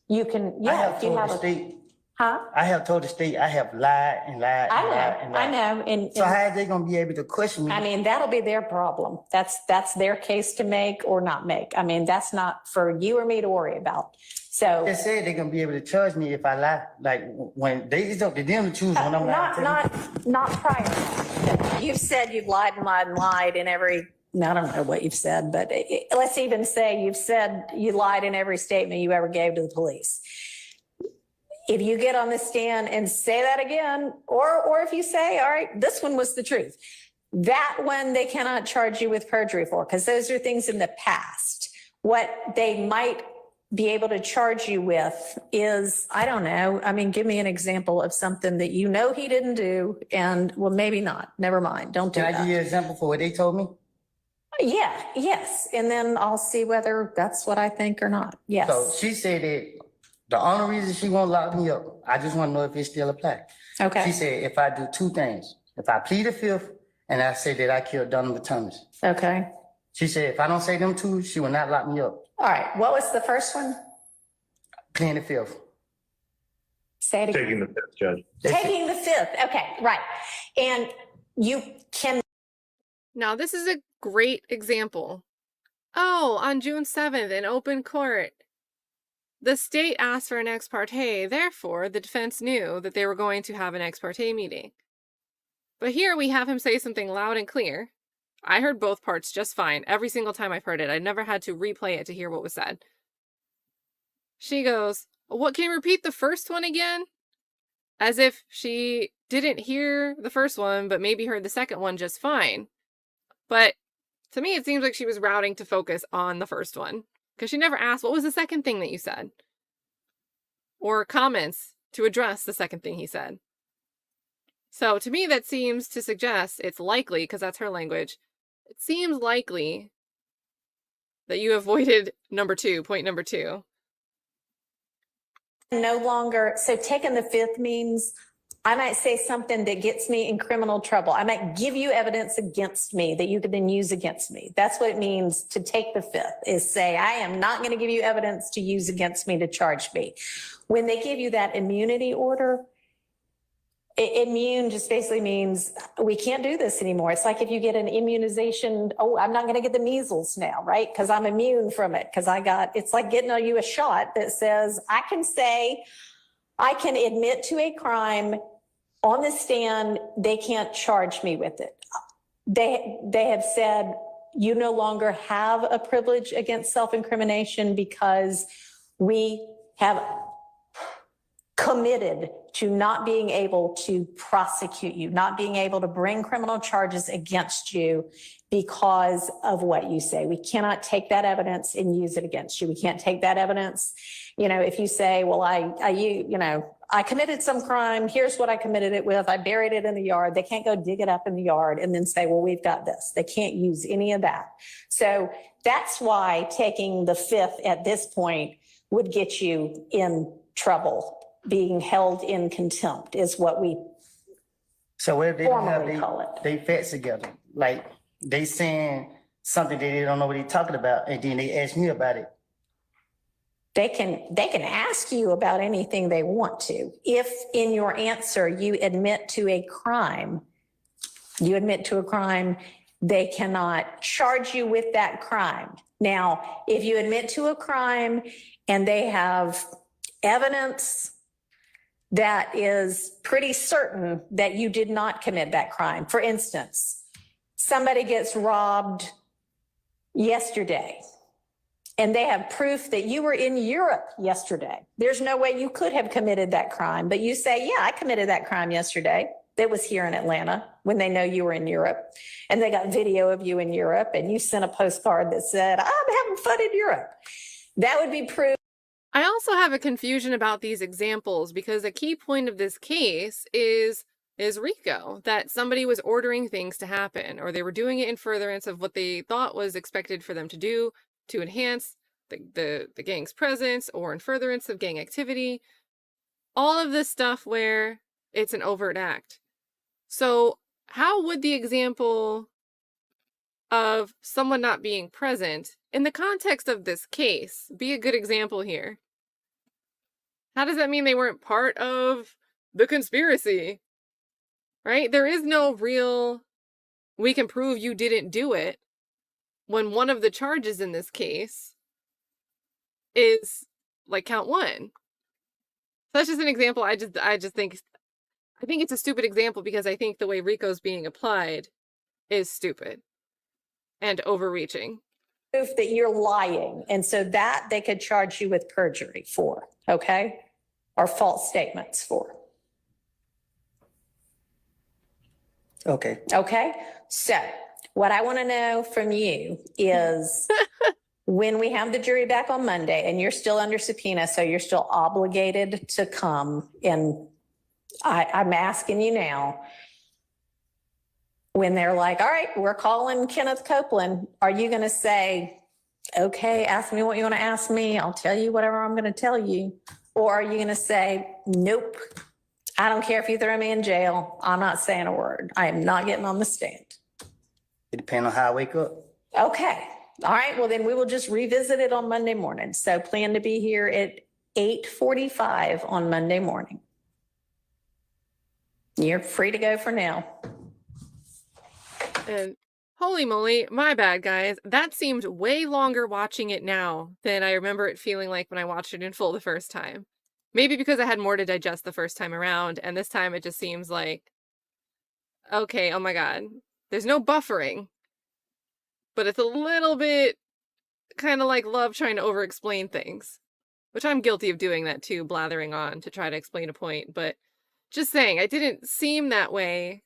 you can, I yeah, have if you told have the a, state, huh? I have told the state I have lied and lied and lied and I lied. know. And So how are they gonna be able to question me? I mean, that'll be their problem. That's their case to make or not make. I mean, that's not for you or me to worry about. So They said they're gonna be able to charge me if I lie. Like when it's up to them to choose when I'm lying. not prior. You've said you've lied and lied and lied in every, I don't know what you've said, but let's even say you've said you lied in every statement you ever gave to the police. If you get on the stand and say that again, or if you say, all right, this one was the truth, that one they cannot charge you with perjury for, because those are things in the past. What they might be able to charge you with is, I don't know, I mean, give me an example of something that you know he didn't do, and well, maybe not, never mind, don't do Can I that. give you an example for what they told me? Yeah, yes, and then I'll see whether that's what I think or not, yes. So she said that the only reason she won't lock me up, I just want to know if it still applies. She Okay, said if I do two things, if I plead the fifth and I say that I killed Donovan Thomas. okay. She said if I don't say them two, she will not lock me up. All right, what was the first one? Pleading the fifth. Say it again. Taking the fifth, Judge. Taking the fifth, okay, right. And you can, Now, this is a great example. Oh, on June 7th in open court, the state asked for an ex parte, therefore the defense knew that they were going to have an ex parte meeting. But here we have him say something loud and clear. I heard both parts just fine every single time I've heard it. I never had to replay it to hear what was said. She goes, "What, can you repeat the first one again?" As if she didn't hear the first one, but maybe heard the second one just fine. But to me, it seems like she was routing to focus on the first one, because she never asked, what was the second thing that you said? Or comments to address the second thing he said. So to me, that seems to suggest it's likely, because that's her language, it seems likely that you avoided number two, point number two. no longer, so taking the fifth means I might say something that gets me in criminal trouble. I might give you evidence against me that you could then use against me. That's what it means to take the fifth, is say, I am not going to give you evidence to use against me to charge me. When they give you that immunity order, immune just basically means we can't do this anymore. It's like if you get an immunization, oh, I'm not going to get the measles now, right? Because I'm immune from it. Because it's like getting you a shot that says, I can admit to a crime on the stand, they can't charge me with it. They have said you no longer have a privilege against self-incrimination because we have committed to not being able to prosecute you, not being able to bring criminal charges against you because of what you say. We cannot take that evidence and use it against you. We can't take that evidence. If you say, well, I committed some crime. Here's what I committed it with. I buried it in the yard. They can't go dig it up in the yard and then say, well, we've got this. They can't use any of that. So that's why taking the fifth at this point would get you in trouble. Being held in contempt is what we So what if they don't have formally call it. they facts together? Like they saying something that they don't know what they're talking about, and then they ask me about it. They can ask you about anything they want to. If in your answer you admit to a crime, they cannot charge you with that crime. Now, if you admit to a crime and they have evidence that is pretty certain that you did not commit that crime. For instance, somebody gets robbed yesterday and they have proof that you were in Europe yesterday. There's no way you could have committed that crime, but you say, yeah, I committed that crime yesterday. That was here in Atlanta when they know you were in Europe and they got video of you in Europe and you sent a postcard that said, I'm having fun in Europe. That would be proof. I also have a confusion about these examples because a key point of this case is RICO, that somebody was ordering things to happen or they were doing it in furtherance of what they thought was expected for them to do to enhance the gang's presence or in furtherance of gang activity. All of this stuff where it's an overt act. So how would the example of someone not being present in the context of this case be a good example here? How does that mean they weren't part of the conspiracy? Right? There is no real, we can prove you didn't do it when one of the charges in this case is like count one. So that's just an example. I think it's a stupid example because I think the way RICO's being applied is stupid and overreaching. Proof that you're lying. And so that they could charge you with perjury for, okay? Or false statements for. Okay. Okay? So what I want to know from you is when we have the jury back on Monday and you're still under subpoena, so you're still obligated to come, and I'm asking you now, when they're like, all right, we're calling Kenneth Copeland, are you going to say, okay, ask me what you want to ask me. I'll tell you whatever I'm going to tell you. Or are you going to say, nope, I don't care if you throw me in jail. I'm not saying a word. I am not getting on the stand. It depends on how I wake up. Okay. All right. Well, then we will just revisit it on Monday morning. So plan to be here at 8:45 on Monday morning. You're free to go for now. And holy moly, my bad, guys. That seemed way longer watching it now than I remember it feeling like when I watched it in full the first time. Maybe because I had more to digest the first time around, and this time it just seems like, okay, oh my god. There's no buffering, but it's a little bit kind of like love trying to over-explain things, which I'm guilty of doing that too, blathering on to try to explain a point, but just saying, I didn't seem that way.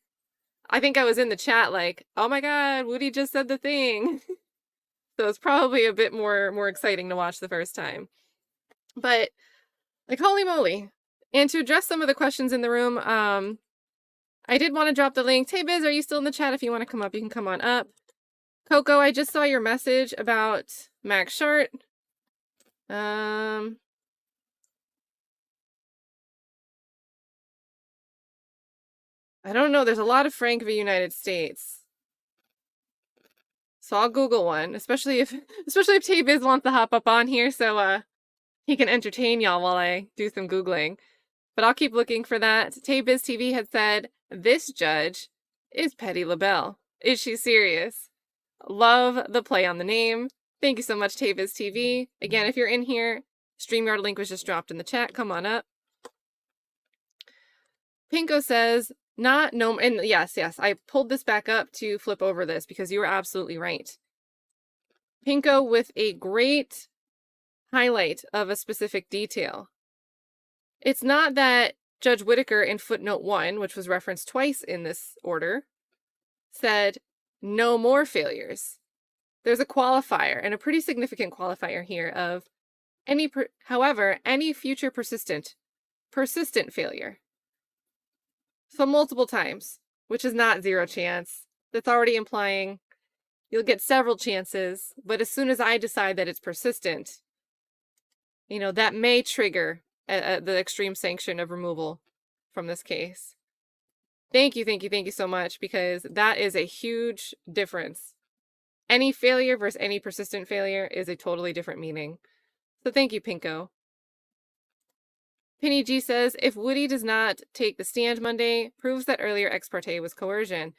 I think I was in the chat like, oh my god, Woody just said the thing. So it's probably a bit more exciting to watch the first time. But, like, holy moly. And to address some of the questions in the room, I did want to drop the link. Hey, Biz, are you still in the chat? If you want to come up, you can come on up. Coco, I just saw your message about Max Schardt. I don't know. There's a lot of Frank v. United States. So I'll Google one, especially if Tay-Biz wants to hop up on here so he can entertain y'all while I do some Googling. But I'll keep looking for that. Tay-Biz TV had said, this judge is Petty LaBelle. Is she serious? Love the play on the name. Thank you so much, Tay-Biz TV. Again, if you're in here, StreamYard link was just dropped in the chat. Come on up. Pinko says, and yes, I pulled this back up to flip over this because you were absolutely right. Pinko with a great highlight of a specific detail. It's not that Judge Whitaker in footnote 1, which was referenced twice in this order, said no more failures. There's a qualifier, and a pretty significant qualifier here of however, any future persistent failure. So multiple times, which is not zero chance. That's already implying you'll get several chances, but as soon as I decide that it's persistent, that may trigger the extreme sanction of removal from this case. Thank you so much, because that is a huge difference. Any failure versus any persistent failure is a totally different meaning. So thank you, Pinko. Penny G says, if Woody does not take the stand Monday, proves that earlier ex parte was coercion.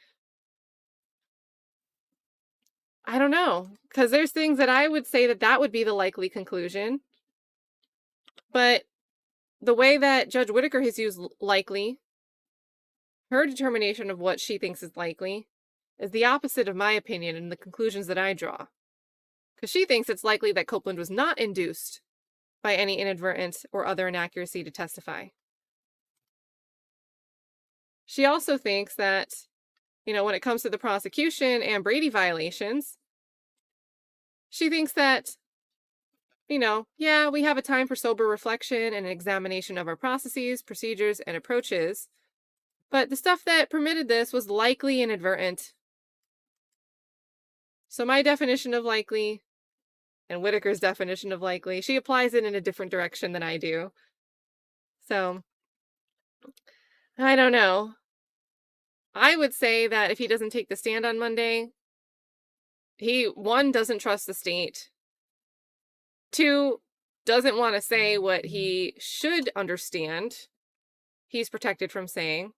I don't know, because there's things that I would say that would be the likely conclusion. But the way that Judge Whitaker has used likely, her determination of what she thinks is likely, is the opposite of my opinion and the conclusions that I draw. Because she thinks it's likely that Copeland was not induced by any inadvertent or other inaccuracy to testify. She also thinks that, when it comes to the prosecution and Brady violations, she thinks that, yeah, we have a time for sober reflection and an examination of our processes, procedures, and approaches, but the stuff that permitted this was likely inadvertent. So my definition of likely and Whitaker's definition of likely, she applies it in a different direction than I do. So, I don't know. I would say that if he doesn't take the stand on Monday, he, 1, doesn't trust the state, 2, doesn't want to say what he should understand he's protected from saying,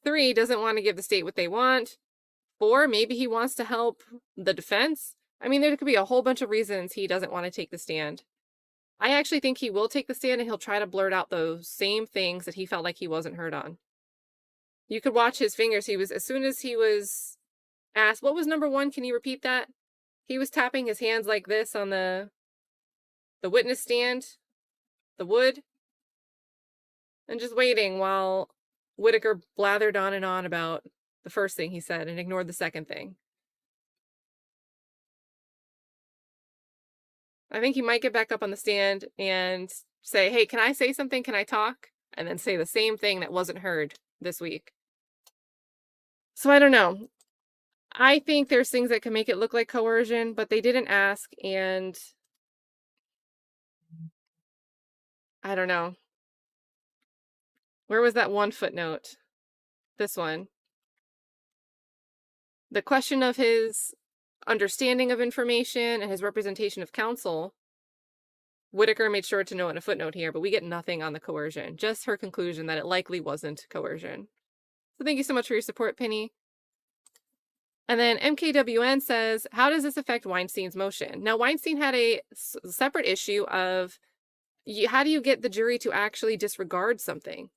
3, doesn't want to give the state what they want, 4, maybe he wants to help the defense. I mean, there could be a whole bunch of reasons he doesn't want to take the stand. I actually think he will take the stand and he'll try to blurt out those same things that he felt like he wasn't heard on. You could watch his fingers. As soon as he was asked, what was number 1? Can you repeat that? He was tapping his hands like this on the witness stand, the wood, and just waiting while Whitaker blathered on and on about the first thing he said and ignored the second thing. I think he might get back up on the stand and say, hey, can I say something? Can I talk? And then say the same thing that wasn't heard this week. So I don't know. I think there's things that can make it look like coercion, but they didn't ask, and I don't know. Where was that one footnote? This one. The question of his understanding of information and his representation of counsel, Whitaker made sure to note in a footnote here, but we get nothing on the coercion, just her conclusion that it likely wasn't coercion. So thank you so much for your support, Penny. And then MKWN says, how does this affect Weinstein's motion? Now, Weinstein had a separate issue of how do you get the jury to actually disregard something?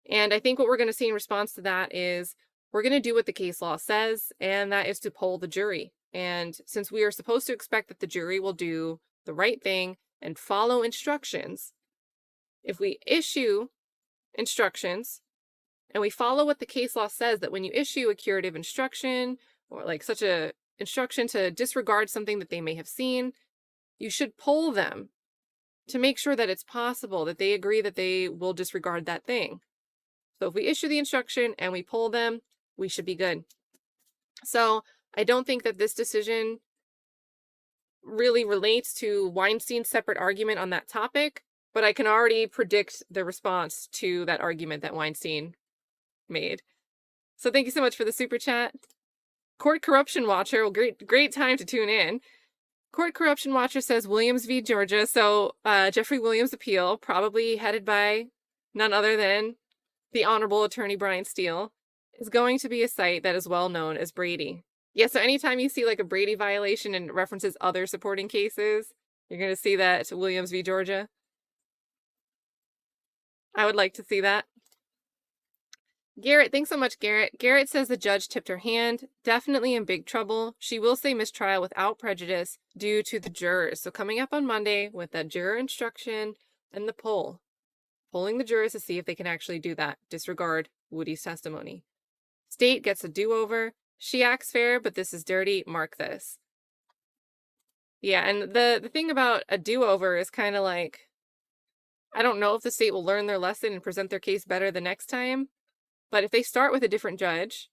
And I think what we're going to see in response to that is we're going to do what the case law says, and that is to poll the jury. And since we are supposed to expect that the jury will do the right thing and follow instructions, if we issue instructions and we follow what the case law says, that when you issue a curative instruction or like such a instruction to disregard something that they may have seen, you should poll them to make sure that it's possible that they agree that they will disregard that thing. So if we issue the instruction and we poll them, we should be good. So I don't think that this decision really relates to Weinstein's separate argument on that topic, but I can already predict the response to that argument that Weinstein made. So thank you so much for the super chat. Court Corruption Watcher, well, great time to tune in. Court Corruption Watcher says Williams v. Georgia. So Jeffrey Williams' appeal, probably headed by none other than the Honorable Attorney Brian Steele, is going to be a site that is well known as Brady. Yeah, so anytime you see like a Brady violation and references other supporting cases, you're going to see that Williams v. Georgia. I would like to see that. Garrett, thanks so much, Garrett. Garrett says the judge tipped her hand. Definitely in big trouble. She will say mistrial without prejudice due to the jurors. So coming up on Monday with that juror instruction and the polling the jurors to see if they can actually do that. Disregard Woody's testimony. State gets a do-over. She acts fair, but this is dirty. Mark this. Yeah, and the thing about a do-over is kind of like, I don't know if the state will learn their lesson and present their case better the next time. But if they start with a different judge,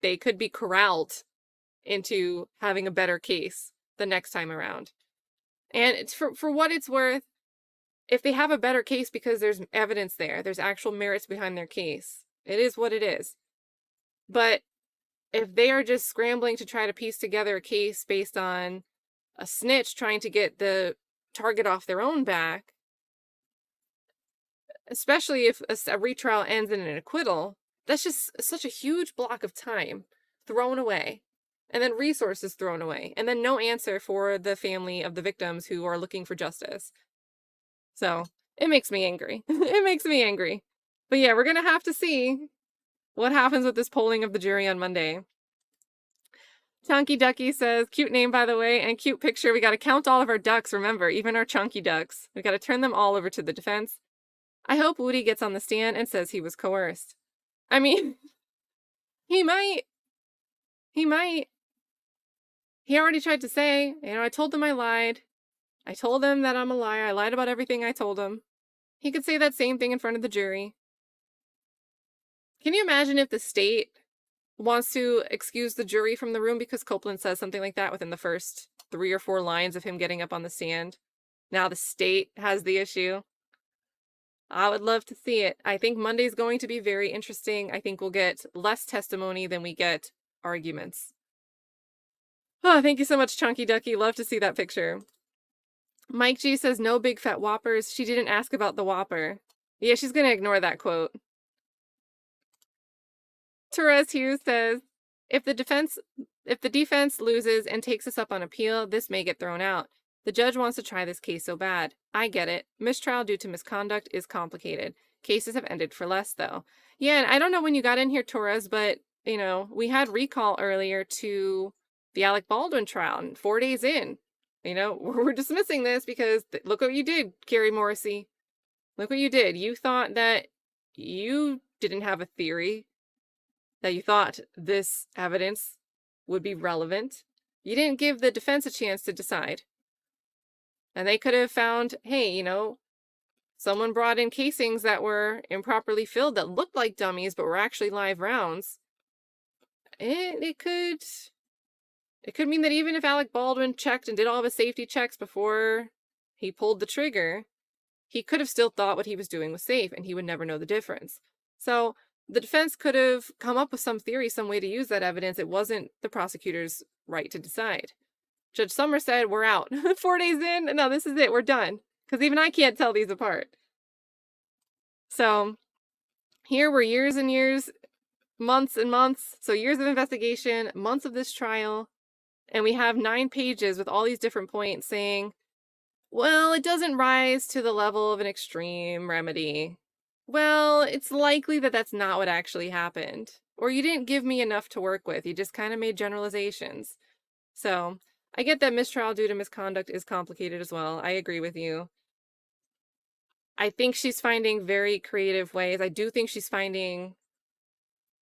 they could be corralled into having a better case the next time around. And it's for what it's worth, if they have a better case because there's evidence there, there's actual merits behind their case, it is what it is. But if they are just scrambling to try to piece together a case based on a snitch trying to get the target off their own back, especially if a retrial ends in an acquittal, that's just such a huge block of time thrown away, and then resources thrown away, and then no answer for the family of the victims who are looking for justice. So it makes me angry. It makes me angry. But yeah, we're going to have to see what happens with this polling of the jury on Monday. Chunky Ducky says, cute name, by the way, and cute picture. We got to count all of our ducks, remember, even our chunky ducks. We got to turn them all over to the defense. I hope Woody gets on the stand and says he was coerced. I mean, he might. He might. He already tried to say, I told them I lied. I told them that I'm a liar. I lied about everything I told him. He could say that same thing in front of the jury. Can you imagine if the state wants to excuse the jury from the room because Copeland says something like that within the first 3 or 4 lines of him getting up on the stand? Now the state has the issue. I would love to see it. I think Monday's going to be very interesting. I think we'll get less testimony than we get arguments. Oh, thank you so much, Chunky Ducky. Love to see that picture. Mike G says, no big fat whoppers. She didn't ask about the whopper. Yeah, she's going to ignore that quote. Therese Hughes says, if the defense loses and takes us up on appeal, this may get thrown out. The judge wants to try this case so bad. I get it. Mistrial due to misconduct is complicated. Cases have ended for less, though. Yeah, and I don't know when you got in here, Torres, but, we had recall earlier to the Alec Baldwin trial, and 4 days in, we're dismissing this because look what you did, Carrie Morrissey. Look what you did. You thought that you didn't have a theory, that you thought this evidence would be relevant. You didn't give the defense a chance to decide. And they could have found, hey, someone brought in casings that were improperly filled that looked like dummies, but were actually live rounds. It could mean that even if Alec Baldwin checked and did all of his safety checks before he pulled the trigger, he could have still thought what he was doing was safe, and he would never know the difference. So the defense could have come up with some theory, some way to use that evidence. It wasn't the prosecutor's right to decide. Judge Summer said, we're out. 4 days in, no, this is it, we're done. Because even I can't tell these apart. So here were years and years, months and months. So years of investigation, months of this trial. And we have 9 pages with all these different points saying, well, it doesn't rise to the level of an extreme remedy. Well, it's likely that that's not what actually happened. Or you didn't give me enough to work with. You just kind of made generalizations. So I get that mistrial due to misconduct is complicated as well. I agree with you. I think she's finding very creative ways. I do think she's finding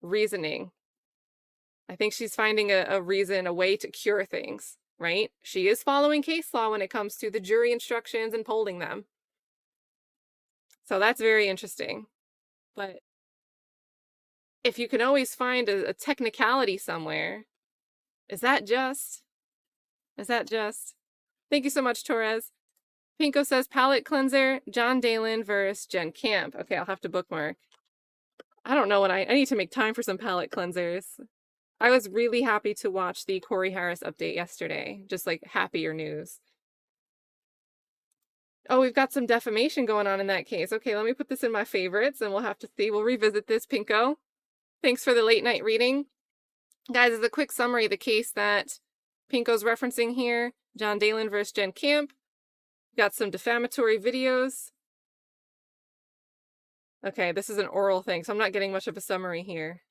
reasoning. I think she's finding a reason, a way to cure things, right? She is following case law when it comes to the jury instructions and polling them. So that's very interesting. But if you can always find a technicality somewhere, is that just? Is that just? Thank you so much, Torres. Pinko says, palate cleanser, John Dalen versus Jen Camp. Okay, I'll have to bookmark. I don't know when I need to make time for some palate cleansers. I was really happy to watch the Corey Harris update yesterday. Just like happier news. Oh, we've got some defamation going on in that case. Okay, let me put this in my favorites and we'll have to see. We'll revisit this, Pinko. Thanks for the late night reading. Guys, as a quick summary, the case that Pinko's referencing here, John Dalen versus Jen Camp. Got some defamatory videos. Okay, this is an oral thing, so I'm not getting much of a summary here.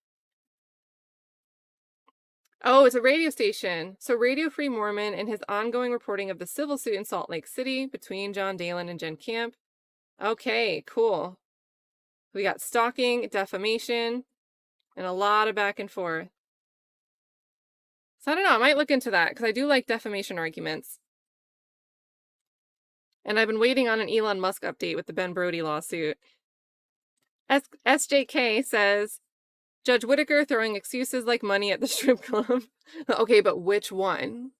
Oh, it's a radio station. So Radio Free Mormon and his ongoing reporting of the civil suit in Salt Lake City between John Dalen and Jen Camp. Okay, cool. We got stalking, defamation, and a lot of back and forth. So I don't know, I might look into that because I do like defamation arguments. And I've been waiting on an Elon Musk update with the Ben Brody lawsuit. SJK says, Judge Whitaker throwing excuses like money at the strip club. Okay, but which one?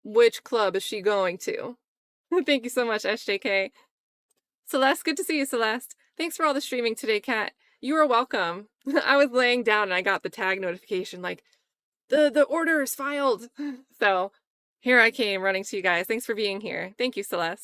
Which club is she going to? Thank you so much, SJK. Celeste, good to see you, Celeste. Thanks for all the streaming today, Kat. You are welcome. I was laying down and I got the tag notification like, the order is filed. So here I came running to you guys. Thanks for being here. Thank you, Celeste.